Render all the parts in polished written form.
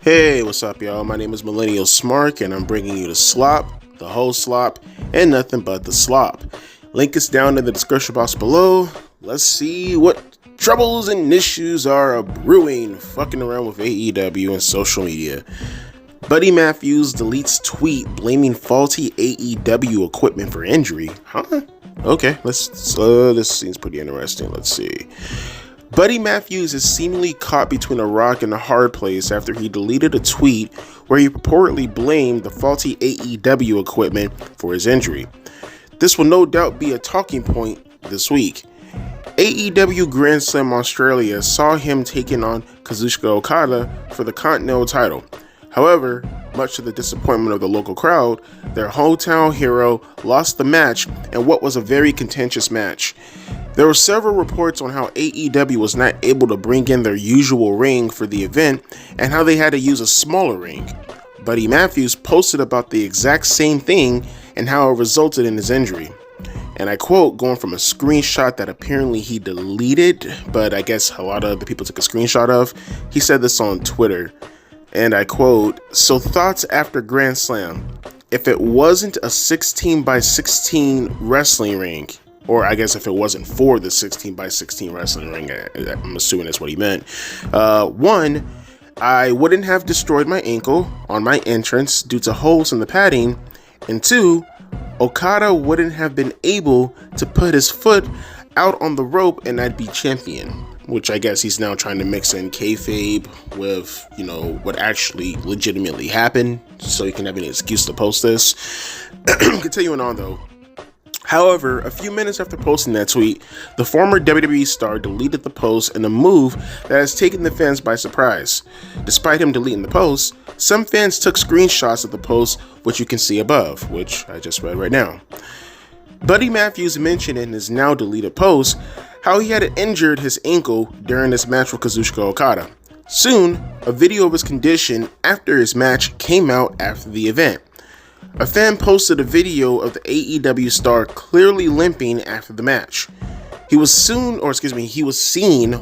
Hey, what's up, y'all? My name is Millennial Smark, and I'm bringing you the slop, the whole slop, and nothing but the slop. Link is down in the description box below. Let's see what troubles and issues are brewing, fucking around with AEW and social media. Buddy Matthews deletes tweet blaming faulty AEW equipment for injury. Huh? Okay, this seems pretty interesting. Let's see. Buddy Matthews is seemingly caught between a rock and a hard place after he deleted a tweet where he purportedly blamed the faulty AEW equipment for his injury. This will no doubt be a talking point this week. AEW Grand Slam Australia saw him taking on Kazuchika Okada for the Continental title. However, much to the disappointment of the local crowd, their hometown hero lost the match in what was a very contentious match. There were several reports on how AEW was not able to bring in their usual ring for the event and how they had to use a smaller ring. Buddy Matthews posted about the exact same thing and how it resulted in his injury. And I quote, going from a screenshot that apparently he deleted, but I guess a lot of other people took a screenshot of, he said this on Twitter. And I quote, "So thoughts after Grand Slam. If it wasn't a 16x16 wrestling ring," or I guess if it wasn't for the 16x16 wrestling ring, I'm assuming that's what he meant. One, I wouldn't have destroyed my ankle on my entrance due to holes in the padding. And two, Okada wouldn't have been able to put his foot out on the rope and I'd be champion. Which I guess he's now trying to mix in kayfabe with, what actually legitimately happened, so he can have an excuse to post this. Continuing on though. However, a few minutes after posting that tweet, the former WWE star deleted the post in a move that has taken the fans by surprise. Despite him deleting the post, some fans took screenshots of the post, which you can see above, which I just read right now. Buddy Matthews mentioned in his now deleted post how he had injured his ankle during his match with Kazuchika Okada. Soon, a video of his condition after his match came out after the event. A fan posted a video of the AEW star clearly limping after the match. He was seen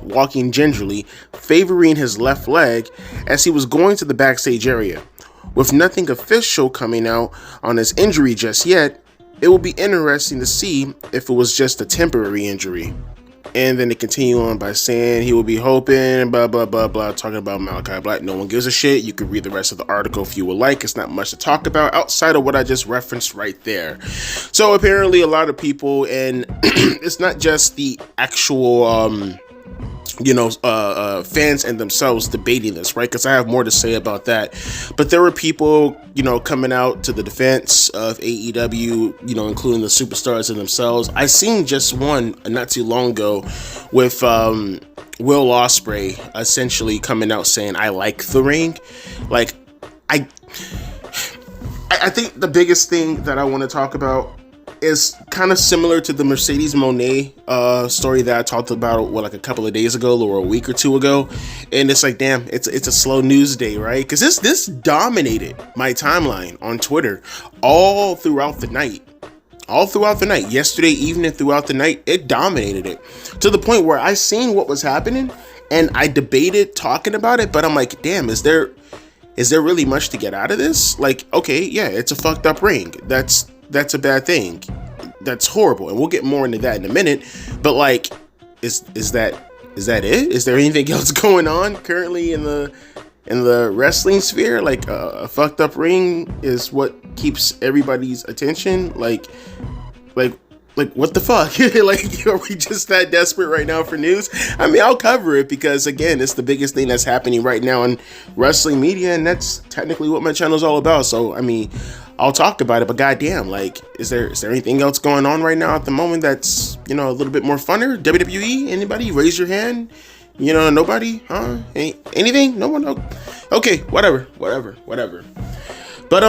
walking gingerly, favoring his left leg as he was going to the backstage area. With nothing official coming out on his injury just yet, it will be interesting to see if it was just a temporary injury. And then they continue on by saying he will be hoping, blah, blah, blah, blah, talking about Malachi Black. No one gives a shit. You can read the rest of the article if you would like. It's not much to talk about outside of what I just referenced right there. So apparently a lot of people, and it's not just the actual, fans and themselves debating this, right? Because I have more to say about that. But there were people, coming out to the defense of AEW, including the superstars in themselves. I seen just one not too long ago with Will Ospreay essentially coming out saying, "I like the ring." Like, I think the biggest thing that I want to talk about is kind of similar to the Mercedes Moné story that I talked about a couple of days ago or a week or two ago, and it's like, damn, it's a slow news day, right? Because this dominated my timeline on Twitter all throughout the night. Yesterday evening throughout the night, it dominated it to the point where I seen what was happening and I debated talking about it, but I'm like, damn, is there really much to get out of this? Like, okay, yeah, it's a fucked up ring. That's a bad thing. That's horrible, and we'll get more into that in a minute. But like, is that it? Is there anything else going on currently in the wrestling sphere? Like, a fucked up ring is what keeps everybody's attention. Like what the fuck? Like, are we just that desperate right now for news? I mean, I'll cover it because, again, it's the biggest thing that's happening right now in wrestling media, and that's technically what my channel's all about. So, I mean, I'll talk about it, but goddamn, like, is there anything else going on right now at the moment that's, a little bit more funner? WWE? Anybody? Raise your hand. Nobody? Huh? Anything? No one? Okay, whatever. But,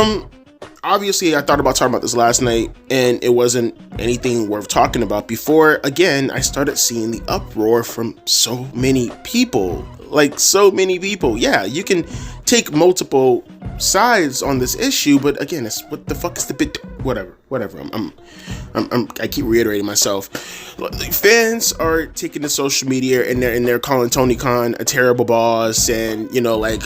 obviously I thought about talking about this last night, and it wasn't anything worth talking about before, again, I started seeing the uproar from so many people. Like, so many people. Yeah, you can take multiple sides on this issue, but again, it's what the fuck is the bit? Whatever. I keep reiterating myself. Fans are taking to social media and they're calling Tony Khan a terrible boss, and like,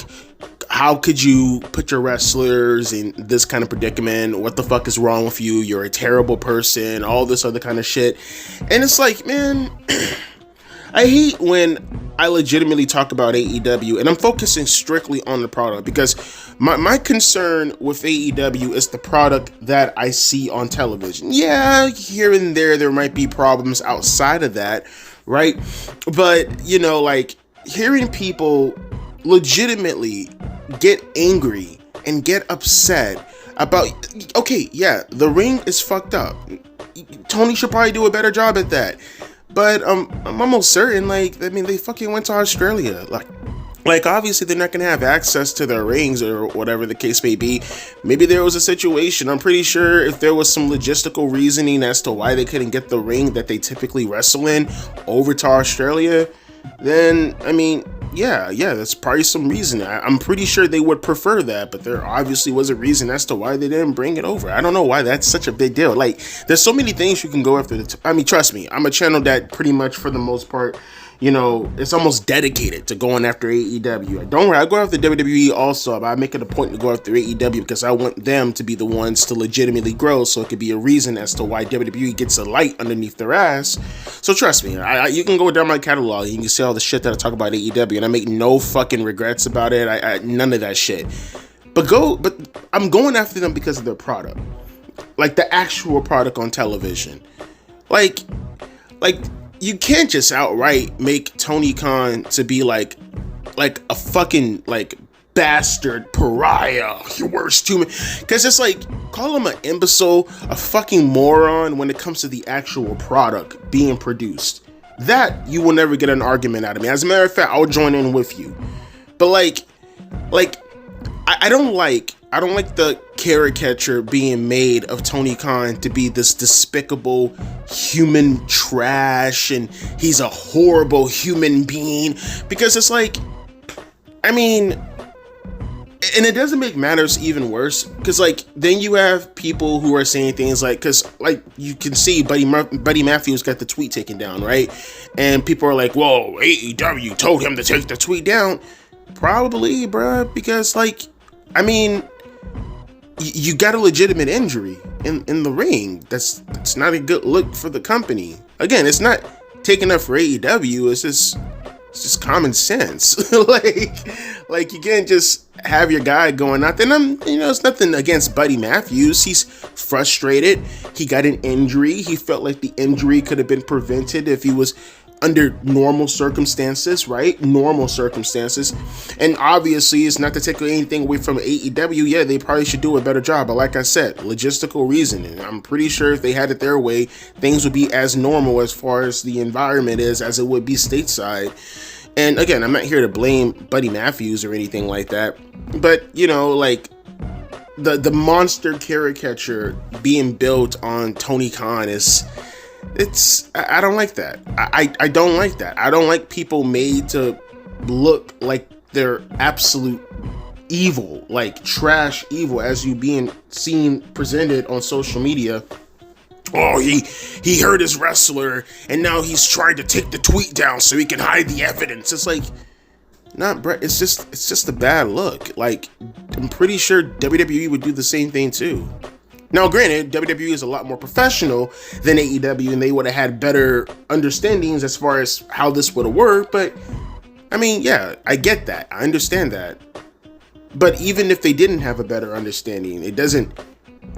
how could you put your wrestlers in this kind of predicament? What the fuck is wrong with you? You're a terrible person. All this other kind of shit, and it's like, man. I hate when I legitimately talk about AEW and I'm focusing strictly on the product, because my concern with AEW is the product that I see on television. Yeah, here and there might be problems outside of that, right? But, like, hearing people legitimately get angry and get upset about, okay, yeah, the ring is fucked up. Tony should probably do a better job at that. But I'm almost certain, they fucking went to Australia. Like obviously they're not gonna have access to their rings or whatever the case may be. Maybe there was a situation. I'm pretty sure if there was some logistical reasoning as to why they couldn't get the ring that they typically wrestle in over to Australia, then yeah, that's probably some reason. I'm pretty sure they would prefer that, but there obviously was a reason as to why they didn't bring it over. I don't know why that's such a big deal. Like, there's so many things you can go after. Trust me, I'm a channel that pretty much, for the most part, it's almost dedicated to going after AEW. Don't worry, I go after WWE also, but I make it a point to go after AEW because I want them to be the ones to legitimately grow, so it could be a reason as to why WWE gets a light underneath their ass. So trust me, you can go down my catalog and you can see all the shit that I talk about AEW, and I make no fucking regrets about it. None of that shit. But I'm going after them because of their product, like the actual product on television, like. You can't just outright make Tony Khan to be like a fucking bastard pariah, your worst human. Because it's like, call him an imbecile, a fucking moron when it comes to the actual product being produced. That you will never get an argument out of me. As a matter of fact, I'll join in with you. But I don't like the caricature being made of Tony Khan to be this despicable human trash and he's a horrible human being, because it's like, and it doesn't make matters even worse, because then you have people who are saying things because you can see Buddy Matthews got the tweet taken down, right? And people are like, whoa, AEW told him to take the tweet down. Probably, bruh, because you got a legitimate injury in the ring. That's not a good look for the company. Again, it's not taking up for AEW. It's just common sense. like you can't just have your guy going out there. And it's nothing against Buddy Matthews. He's frustrated. He got an injury. He felt like the injury could have been prevented if he was under normal circumstances, right? Normal circumstances. And obviously, it's not to take anything away from AEW. Yeah, they probably should do a better job. But like I said, logistical reasoning. I'm pretty sure if they had it their way, things would be as normal as far as the environment is as it would be stateside. And again, I'm not here to blame Buddy Matthews or anything like that. But, the monster caricature being built on Tony Khan I don't like that. I don't like that. I don't like people made to look like they're absolute evil, like trash evil, as you being seen presented on social media. Oh, he hurt his wrestler and now he's trying to take the tweet down so he can hide the evidence. It's like, it's just a bad look. I'm pretty sure WWE would do the same thing too. Now, granted, WWE is a lot more professional than AEW, and they would have had better understandings as far as how this would have worked. But, yeah, I get that. I understand that. But even if they didn't have a better understanding,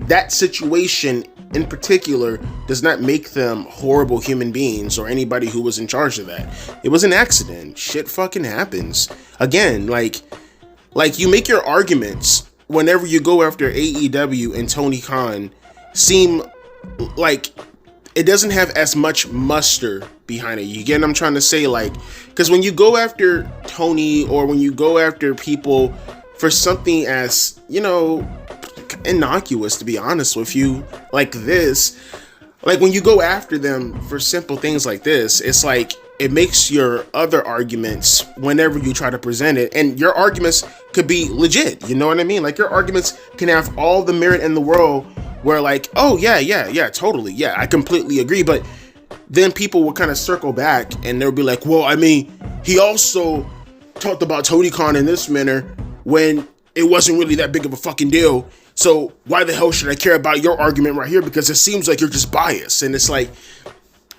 that situation in particular does not make them horrible human beings or anybody who was in charge of that. It was an accident. Shit fucking happens. Again, you make your arguments whenever you go after AEW and Tony Khan seem like it doesn't have as much muster behind it. You get what I'm trying to say? Because when you go after Tony or when you go after people for something as, innocuous, to be honest with you. Like this, like when you go after them for simple things like this, it's like it makes your other arguments whenever you try to present it, and your arguments could be legit, you know what I mean? Like your arguments can have all the merit in the world where like, oh yeah, totally, yeah, I completely agree, but then people will kind of circle back and they'll be like, well, I mean, he also talked about Tony Khan in this manner when it wasn't really that big of a fucking deal. So why the hell should I care about your argument right here? Because it seems like you're just biased. And it's like,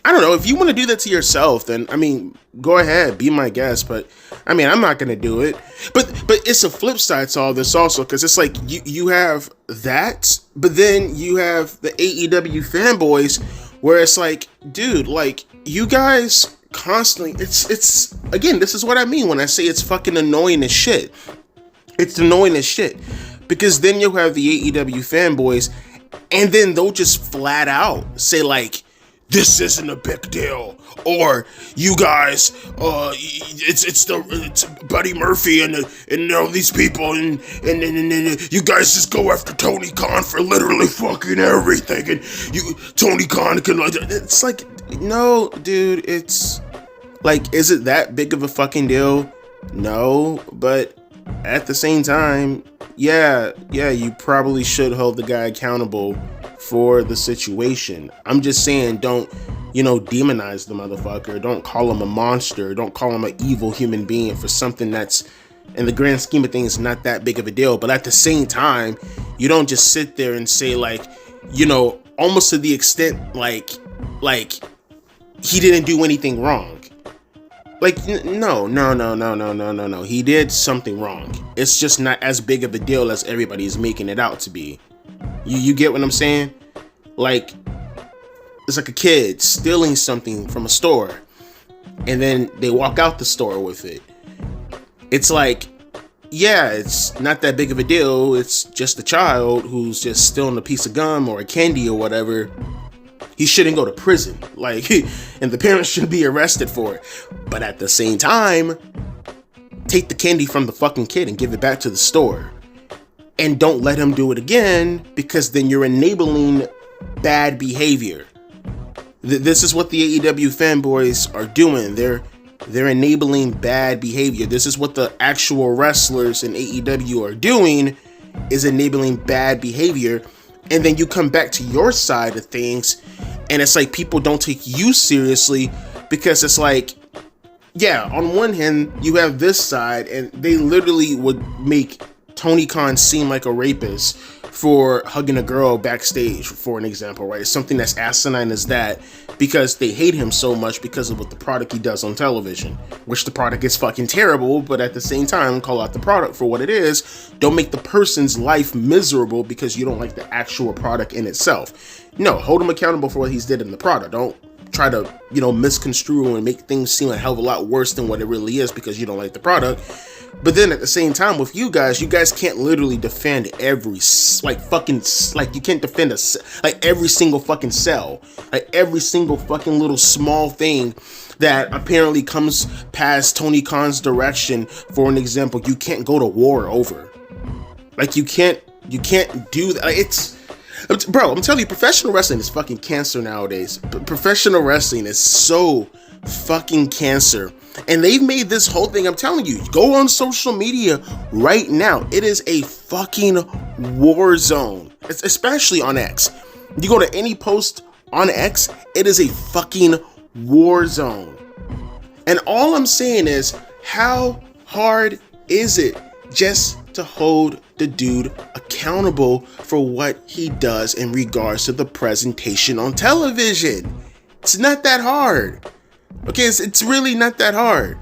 I don't know, if you want to do that to yourself, then I mean, go ahead, be my guest. But I mean, I'm not gonna do it. But it's a flip side to all this also, because it's like you have that, but then you have the AEW fanboys where it's like, dude, like you guys constantly, it's again, this is what I mean when I say it's fucking annoying as shit. It's annoying as shit. Because then you'll have the AEW fanboys, and then they'll just flat out say like, this isn't a big deal, or you guys, it's Buddy Murphy and all these people, and you guys just go after Tony Khan for literally fucking everything, and Tony Khan can, like, it's like, no, dude, it's like, is it that big of a fucking deal? No, but at the same time, yeah, you probably should hold the guy accountable for the situation. I'm just saying, don't, demonize the motherfucker. Don't call him a monster. Don't call him an evil human being for something that's, in the grand scheme of things, not that big of a deal. But at the same time, you don't just sit there and say like, almost to the extent like he didn't do anything wrong. Like, no. He did something wrong. It's just not as big of a deal as everybody's making it out to be. You get what I'm saying? Like, it's like a kid stealing something from a store, and then they walk out the store with it. It's like, yeah, it's not that big of a deal. It's just a child who's just stealing a piece of gum or a candy or whatever. He shouldn't go to prison, like, and the parents should be arrested for it. But at the same time, take the candy from the fucking kid and give it back to the store. And don't let him do it again, because then you're enabling bad behavior. This is what the AEW fanboys are doing. They're enabling bad behavior. This is what the actual wrestlers in AEW are doing, is enabling bad behavior. And then you come back to your side of things, and it's like people don't take you seriously, because it's like, yeah, on one hand, you have this side, and they literally would make Tony Khan seem like a rapist for hugging a girl backstage, for an example, right? It's something that's asinine as that, because they hate him so much because of what the product he does on television, which the product is fucking terrible, but at the same time, call out the product for what it is. Don't make the person's life miserable because you don't like the actual product in itself. No, hold him accountable for what he's did in the product. Don't try to, misconstrue and make things seem a hell of a lot worse than what it really is because you don't like the product. But then at the same time, with you guys can't literally defend every, you can't defend every single fucking cell, like every single fucking little small thing that apparently comes past Tony Khan's direction. For an example, you can't go to war over. Like, you can't do that. Like, bro, I'm telling you, professional wrestling is fucking cancer nowadays. Professional wrestling is so fucking cancer. And they've made this whole thing, I'm telling you, go on social media right now. It is a fucking war zone, especially on X. You go to any post on X, it is a fucking war zone. And all I'm saying is, how hard is it just to hold the dude accountable for what he does in regards to the presentation on television? It's not that hard. Okay, it's really not that hard.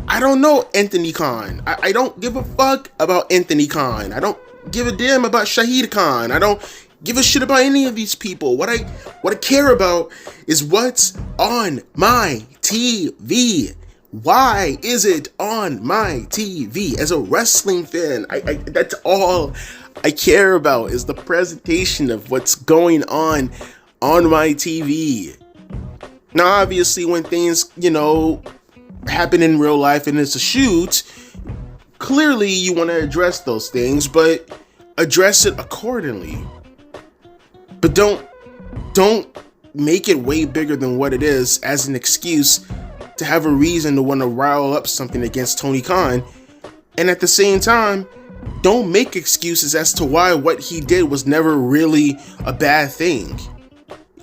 I don't know Anthony Khan. I don't give a fuck about Anthony Khan. I don't give a damn about Shahid Khan. I don't give a shit about any of these people. What I care about is what's on my TV. Why is it on my TV? As a wrestling fan, I that's all I care about, is the presentation of what's going on my TV. Now, obviously, when things, happen in real life and it's a shoot, clearly you want to address those things. But address it accordingly. But don't make it way bigger than what it is as an excuse to have a reason to want to rile up something against Tony Khan. And at the same time, don't make excuses as to why what he did was never really a bad thing.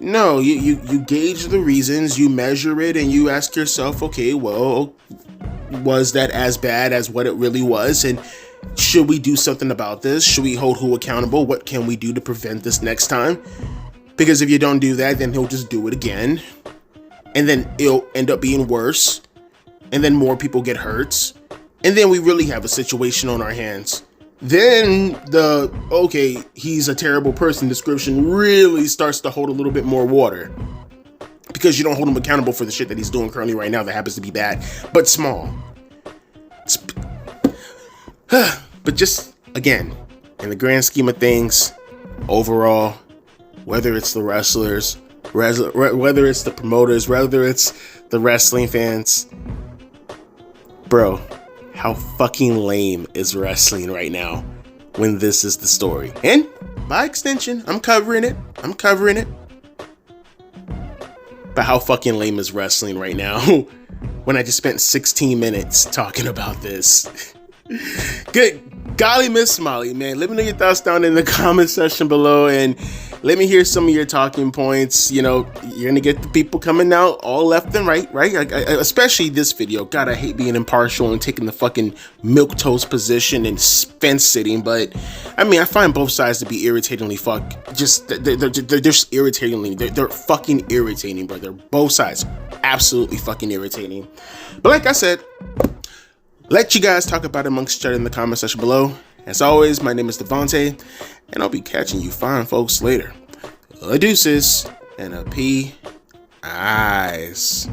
No, you gauge the reasons, you measure it, and you ask yourself, okay, well, was that as bad as what it really was? And should we do something about this? Should we hold who accountable? What can we do to prevent this next time? Because if you don't do that, then he'll just do it again. And then it'll end up being worse. And then more people get hurt. And then we really have a situation on our hands. Then the, okay, he's a terrible person description really starts to hold a little bit more water. Because you don't hold him accountable for the shit that he's doing currently right now that happens to be bad, but small. But just, again, in the grand scheme of things, overall, whether it's the wrestlers, whether it's the promoters, whether it's the wrestling fans, bro, how fucking lame is wrestling right now when this is the story? And by extension, I'm covering it. But how fucking lame is wrestling right now when I just spent 16 minutes talking about this? Good golly, Miss Molly, man. Let me know your thoughts down in the comment section below, and let me hear some of your talking points. You know, you're gonna get the people coming out all left and right? Especially this video. God, I hate being impartial and taking the fucking milquetoast position and fence sitting, but I mean, I find both sides to be irritatingly they're just irritatingly, they're fucking irritating, bro. They're both sides absolutely fucking irritating. But like I said, let you guys talk about it amongst each other in the comment section below. As always, my name is Devontae, and I'll be catching you fine folks later. A deuces and a P. Eyes.